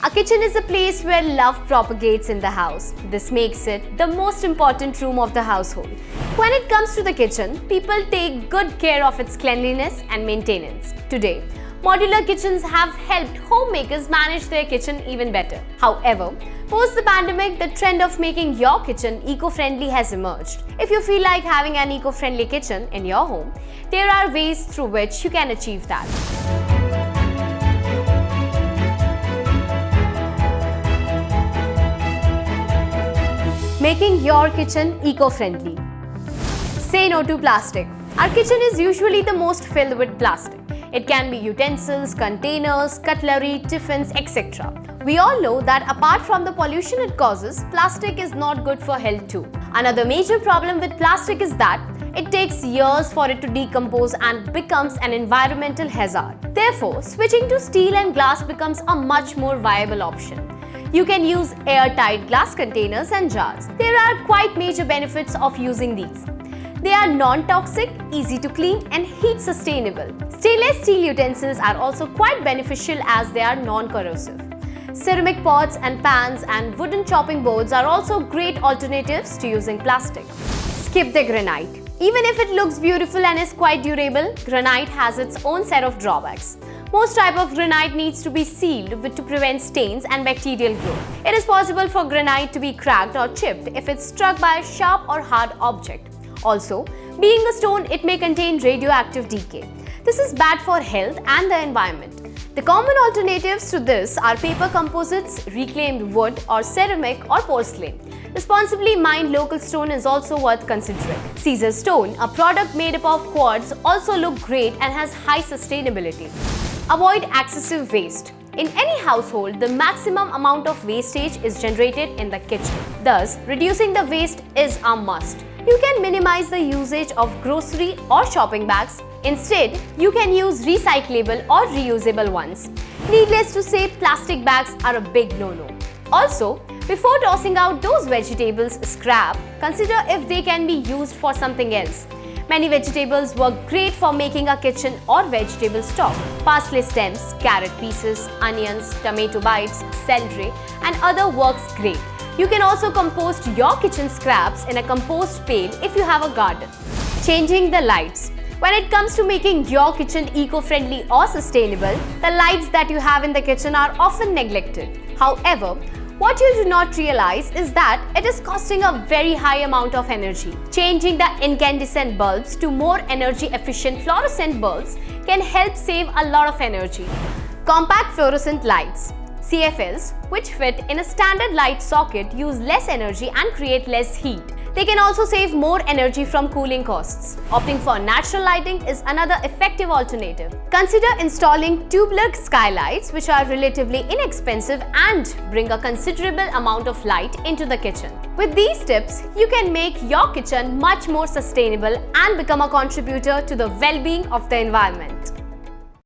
A kitchen is a place where love propagates in the house. This makes it the most important room of the household. When it comes to the kitchen, people take good care of its cleanliness and maintenance. Today, modular kitchens have helped homemakers manage their kitchen even better. However, post the pandemic, the trend of making your kitchen eco-friendly has emerged. If you feel like having an eco-friendly kitchen in your home, there are ways through which you can achieve that. Making your kitchen eco-friendly. Say no to plastic. Our kitchen is usually the most filled with plastic. It can be utensils, containers, cutlery, tiffins, etc. We all know that apart from the pollution it causes, plastic is not good for health too. Another major problem with plastic is that it takes years for it to decompose and becomes an environmental hazard. Therefore, switching to steel and glass becomes a much more viable option. You can use airtight glass containers and jars. There are quite major benefits of using these. They are non-toxic, easy to clean and heat sustainable. Stainless steel utensils are also quite beneficial as they are non-corrosive. Ceramic pots and pans and wooden chopping boards are also great alternatives to using plastic. Skip the granite. Even if it looks beautiful and is quite durable, granite has its own set of drawbacks. Most type of granite needs to be sealed to prevent stains and bacterial growth. It is possible for granite to be cracked or chipped if it's struck by a sharp or hard object. Also, being a stone, it may contain radioactive decay. This is bad for health and the environment. The common alternatives to this are paper composites, reclaimed wood or ceramic or porcelain. Responsibly mined local stone is also worth considering. Caesar stone, a product made up of quartz, also look great and has high sustainability. Avoid excessive waste. In any household, the maximum amount of wastage is generated in the kitchen. Thus, reducing the waste is a must. You can minimize the usage of grocery or shopping bags. Instead, you can use recyclable or reusable ones. Needless to say, plastic bags are a big no-no. Also, before tossing out those vegetables scrap, consider if they can be used for something else. Many vegetables work great for making a kitchen or vegetable stock. Parsley stems, carrot pieces, onions, tomato bites, celery and other works great. You can also compost your kitchen scraps in a compost pail if you have a garden. Changing the lights. When it comes to making your kitchen eco-friendly or sustainable, the lights that you have in the kitchen are often neglected. However, what you do not realize is that it is costing a very high amount of energy. Changing the incandescent bulbs to more energy-efficient fluorescent bulbs can help save a lot of energy. Compact fluorescent lights. CFLs, which fit in a standard light socket, use less energy and create less heat. They can also save more energy from cooling costs. Opting for natural lighting is another effective alternative. Consider installing tubular skylights, which are relatively inexpensive and bring a considerable amount of light into the kitchen. With these tips, you can make your kitchen much more sustainable and become a contributor to the well-being of the environment.